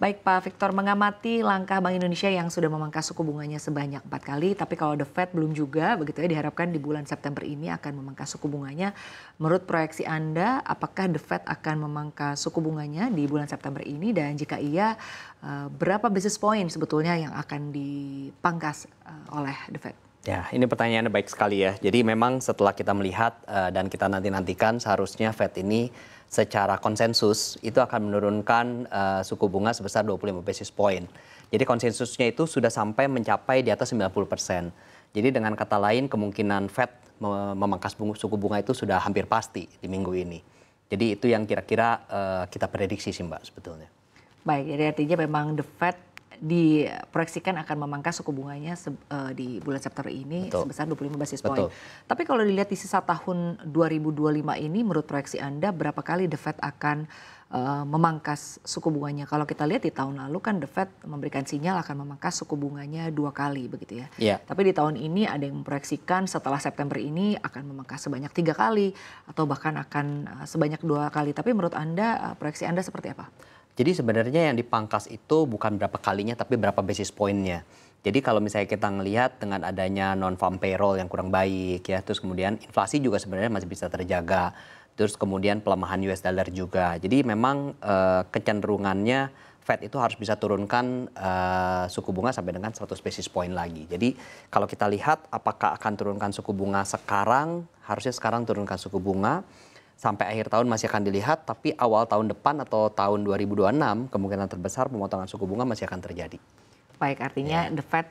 Baik Pak Victor, mengamati langkah Bank Indonesia yang sudah memangkas suku bunganya sebanyak 4 kali, tapi kalau The Fed belum juga, begitu ya, diharapkan di bulan September ini akan memangkas suku bunganya. Menurut proyeksi Anda, apakah The Fed akan memangkas suku bunganya di bulan September ini? Dan jika iya, berapa basis point sebetulnya yang akan dipangkas oleh The Fed? Ya, ini pertanyaannya baik sekali ya. Jadi memang setelah kita melihat dan kita nantikan seharusnya Fed ini secara konsensus itu akan menurunkan suku bunga sebesar 25 basis point. Jadi konsensusnya itu sudah sampai mencapai di atas 90%. Jadi dengan kata lain kemungkinan Fed memangkas suku bunga itu sudah hampir pasti di minggu ini. Jadi itu yang kira-kira kita prediksi sih Mbak sebetulnya. Baik, jadi artinya memang The Fed diproyeksikan akan memangkas suku bunganya di bulan September ini. Betul. Sebesar 25 basis point. Tapi kalau dilihat di sisa tahun 2025 ini, menurut proyeksi Anda berapa kali The Fed akan memangkas suku bunganya? Kalau kita lihat di tahun lalu kan The Fed memberikan sinyal akan memangkas suku bunganya 2 kali begitu ya. Yeah. Tapi di tahun ini ada yang memproyeksikan setelah September ini akan memangkas sebanyak 3 kali atau bahkan akan sebanyak 2 kali. Tapi menurut Anda, proyeksi Anda seperti apa? Jadi sebenarnya yang dipangkas itu bukan berapa kalinya tapi berapa basis point-nya. Jadi kalau misalnya kita ngelihat dengan adanya non-farm payroll yang kurang baik ya, terus kemudian inflasi juga sebenarnya masih bisa terjaga. Terus kemudian pelemahan US dollar juga. Jadi memang kecenderungannya Fed itu harus bisa turunkan suku bunga sampai dengan 100 basis point lagi. Jadi kalau kita lihat apakah akan turunkan suku bunga sekarang, harusnya sekarang turunkan suku bunga. Sampai akhir tahun masih akan dilihat, tapi awal tahun depan atau tahun 2026 kemungkinan terbesar pemotongan suku bunga masih akan terjadi. Baik, artinya The Fed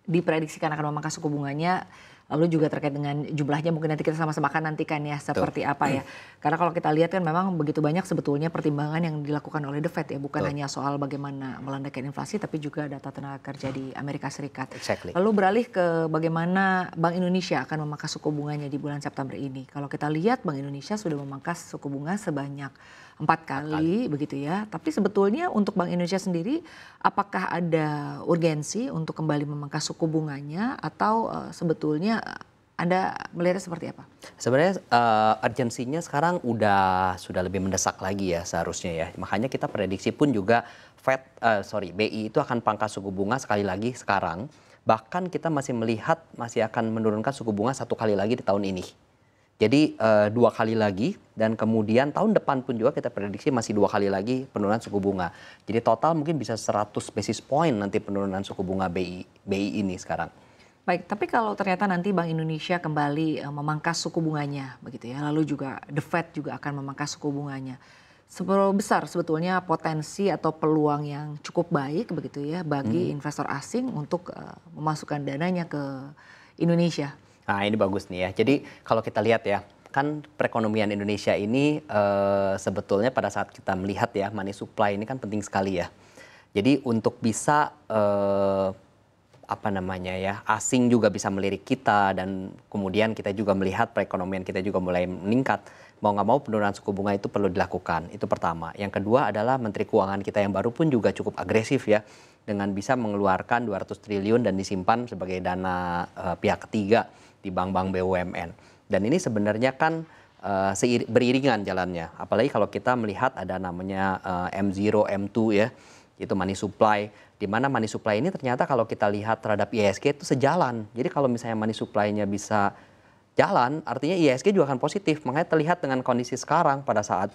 diprediksikan akan memangkas suku bunganya, lalu juga terkait dengan jumlahnya mungkin nanti kita sama-sama akan nantikan ya seperti apa ya. Karena kalau kita lihat kan memang begitu banyak sebetulnya pertimbangan yang dilakukan oleh The Fed ya, bukan hanya soal bagaimana melandaikan inflasi tapi juga data tenaga kerja di Amerika Serikat. Exactly. Lalu beralih ke bagaimana Bank Indonesia akan memangkas suku bunganya di bulan September ini. Kalau kita lihat Bank Indonesia sudah memangkas suku bunga sebanyak 4 kali begitu ya. Tapi sebetulnya untuk Bank Indonesia sendiri apakah ada urgensi untuk kembali memangkas suku bunganya atau sebetulnya Anda melihatnya seperti apa? Sebenarnya urgensinya sekarang sudah lebih mendesak lagi ya seharusnya ya. Makanya kita prediksi pun juga BI itu akan pangkas suku bunga sekali lagi sekarang. Bahkan kita masih melihat masih akan menurunkan suku bunga 1 kali lagi di tahun ini. Jadi 2 kali lagi dan kemudian tahun depan pun juga kita prediksi masih 2 kali lagi penurunan suku bunga. Jadi total mungkin bisa 100 basis point nanti penurunan suku bunga BI ini sekarang. Baik, tapi kalau ternyata nanti Bank Indonesia kembali memangkas suku bunganya begitu ya, lalu juga The Fed juga akan memangkas suku bunganya. Seberapa besar sebetulnya potensi atau peluang yang cukup baik begitu ya bagi investor asing untuk memasukkan dananya ke Indonesia? Nah ini bagus nih ya. Jadi kalau kita lihat ya, kan perekonomian Indonesia ini sebetulnya pada saat kita melihat ya money supply ini kan penting sekali ya. Jadi untuk bisa asing juga bisa melirik kita dan kemudian kita juga melihat perekonomian kita juga mulai meningkat. Mau nggak mau penurunan suku bunga itu perlu dilakukan. Itu pertama. Yang kedua adalah Menteri Keuangan kita yang baru pun juga cukup agresif ya. Dengan bisa mengeluarkan 200 triliun dan disimpan sebagai dana pihak ketiga di bank-bank BUMN. Dan ini sebenarnya kan beriringan jalannya. Apalagi kalau kita melihat ada namanya M0, M2 ya, itu money supply. Di mana money supply ini ternyata kalau kita lihat terhadap ISG itu sejalan. Jadi kalau misalnya money supply-nya bisa jalan, artinya ISG juga akan positif. Makanya terlihat dengan kondisi sekarang pada saat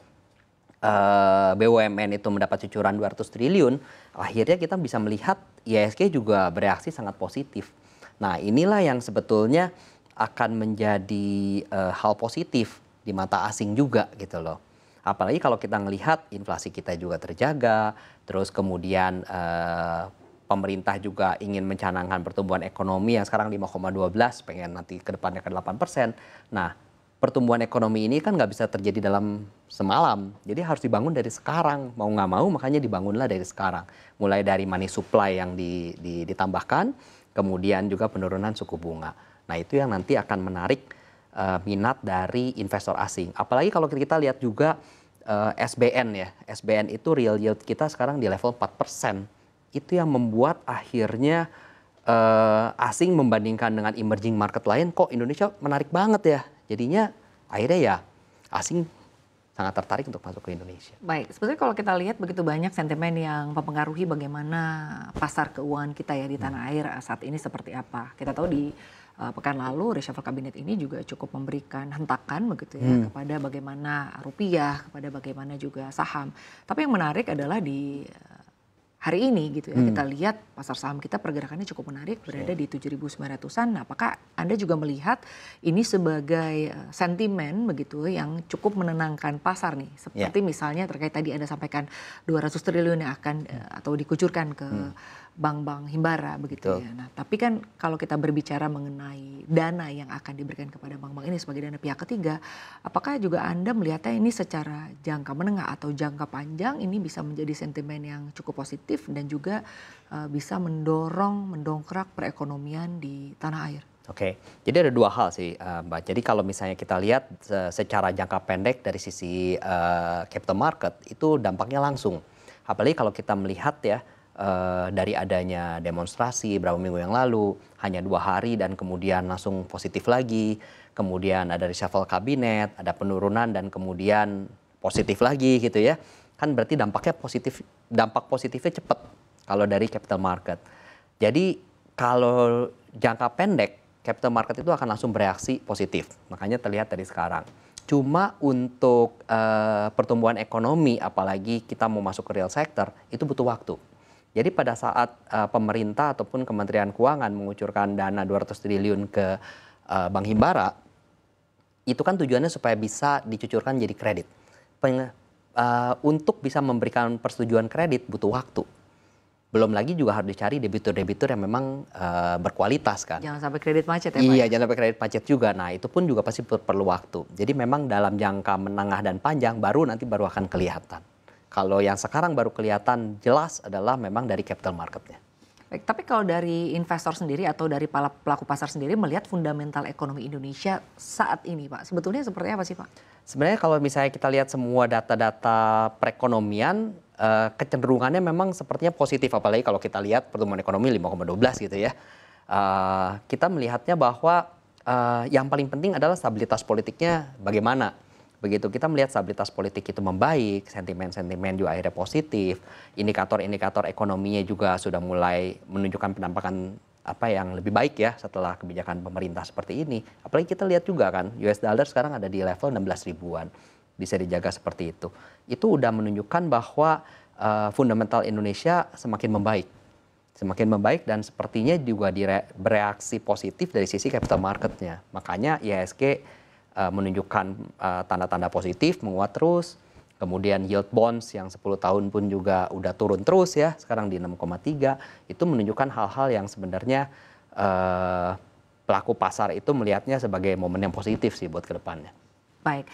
BUMN itu mendapat cucuran 200 triliun, akhirnya kita bisa melihat ISG juga bereaksi sangat positif. Nah inilah yang sebetulnya akan menjadi hal positif di mata asing juga gitu loh. Apalagi kalau kita melihat inflasi kita juga terjaga, terus kemudian pemerintah juga ingin mencanangkan pertumbuhan ekonomi yang sekarang 5,12, pengen nanti ke depannya ke 8%. Nah pertumbuhan ekonomi ini kan nggak bisa terjadi dalam semalam. Jadi harus dibangun dari sekarang. Mau nggak mau makanya dibangunlah dari sekarang. Mulai dari money supply yang ditambahkan, kemudian juga penurunan suku bunga. Nah itu yang nanti akan menarik minat dari investor asing. Apalagi kalau kita lihat juga SBN ya. SBN itu real yield kita sekarang di level 4%. Itu yang membuat akhirnya asing membandingkan dengan emerging market lain, kok Indonesia menarik banget ya. Jadinya akhirnya ya asing sangat tertarik untuk masuk ke Indonesia. Baik, sebetulnya kalau kita lihat begitu banyak sentimen yang mempengaruhi bagaimana pasar keuangan kita ya di tanah air saat ini seperti apa. Kita tahu di pekan lalu reshuffle kabinet ini juga cukup memberikan hentakan begitu ya kepada bagaimana rupiah, kepada bagaimana juga saham. Tapi yang menarik adalah di hari ini gitu ya, kita lihat pasar saham kita pergerakannya cukup menarik, berada di 7.900-an. Apakah Anda juga melihat ini sebagai sentimen begitu yang cukup menenangkan pasar nih? Seperti misalnya terkait tadi Anda sampaikan 200 triliun yang akan atau dikucurkan ke bank-bank himbara begitu ya. Nah, tapi kan kalau kita berbicara mengenai dana yang akan diberikan kepada bank-bank ini sebagai dana pihak ketiga, apakah juga Anda melihatnya ini secara jangka menengah atau jangka panjang ini bisa menjadi sentimen yang cukup positif dan juga bisa mendongkrak perekonomian di tanah air? Oke, jadi ada dua hal sih Mbak. Jadi kalau misalnya kita lihat secara jangka pendek dari sisi capital market itu dampaknya langsung. Apalagi kalau kita melihat ya dari adanya demonstrasi beberapa minggu yang lalu, hanya 2 hari dan kemudian langsung positif lagi. Kemudian ada reshuffle kabinet, ada penurunan dan kemudian positif lagi gitu ya. Kan berarti dampak positifnya cepat kalau dari capital market. Jadi kalau jangka pendek capital market itu akan langsung bereaksi positif. Makanya terlihat dari sekarang. Cuma untuk pertumbuhan ekonomi, apalagi kita mau masuk ke real sector, itu butuh waktu. Jadi pada saat pemerintah ataupun Kementerian Keuangan mengucurkan dana 200 triliun ke Bank Himbara, itu kan tujuannya supaya bisa dicucurkan jadi kredit. Untuk bisa memberikan persetujuan kredit butuh waktu. Belum lagi juga harus dicari debitur-debitur yang memang berkualitas kan. Jangan sampai kredit macet ya Pak? Iya, jangan sampai kredit macet juga. Nah itu pun juga pasti perlu waktu. Jadi memang dalam jangka menengah dan panjang baru akan kelihatan. Kalau yang sekarang baru kelihatan jelas adalah memang dari capital marketnya. Baik, tapi kalau dari investor sendiri atau dari pelaku pasar sendiri melihat fundamental ekonomi Indonesia saat ini Pak, sebetulnya seperti apa sih Pak? Sebenarnya kalau misalnya kita lihat semua data-data perekonomian, kecenderungannya memang sepertinya positif. Apalagi kalau kita lihat pertumbuhan ekonomi 5,12 gitu ya. Kita melihatnya bahwa yang paling penting adalah stabilitas politiknya bagaimana. Begitu kita melihat stabilitas politik itu membaik, sentimen-sentimen juga akhirnya positif, indikator-indikator ekonominya juga sudah mulai menunjukkan penampakan yang lebih baik ya setelah kebijakan pemerintah seperti ini. Apalagi kita lihat juga kan US dollar sekarang ada di level 16 ribuan, bisa dijaga seperti itu. Itu udah menunjukkan bahwa fundamental Indonesia semakin membaik dan sepertinya juga bereaksi positif dari sisi capital marketnya. Makanya IHSG menunjukkan tanda-tanda positif, menguat terus. Kemudian yield bonds yang 10 tahun pun juga udah turun terus ya, sekarang di 6,3. Itu menunjukkan hal-hal yang sebenarnya pelaku pasar itu melihatnya sebagai momen yang positif sih buat ke depannya. Baik.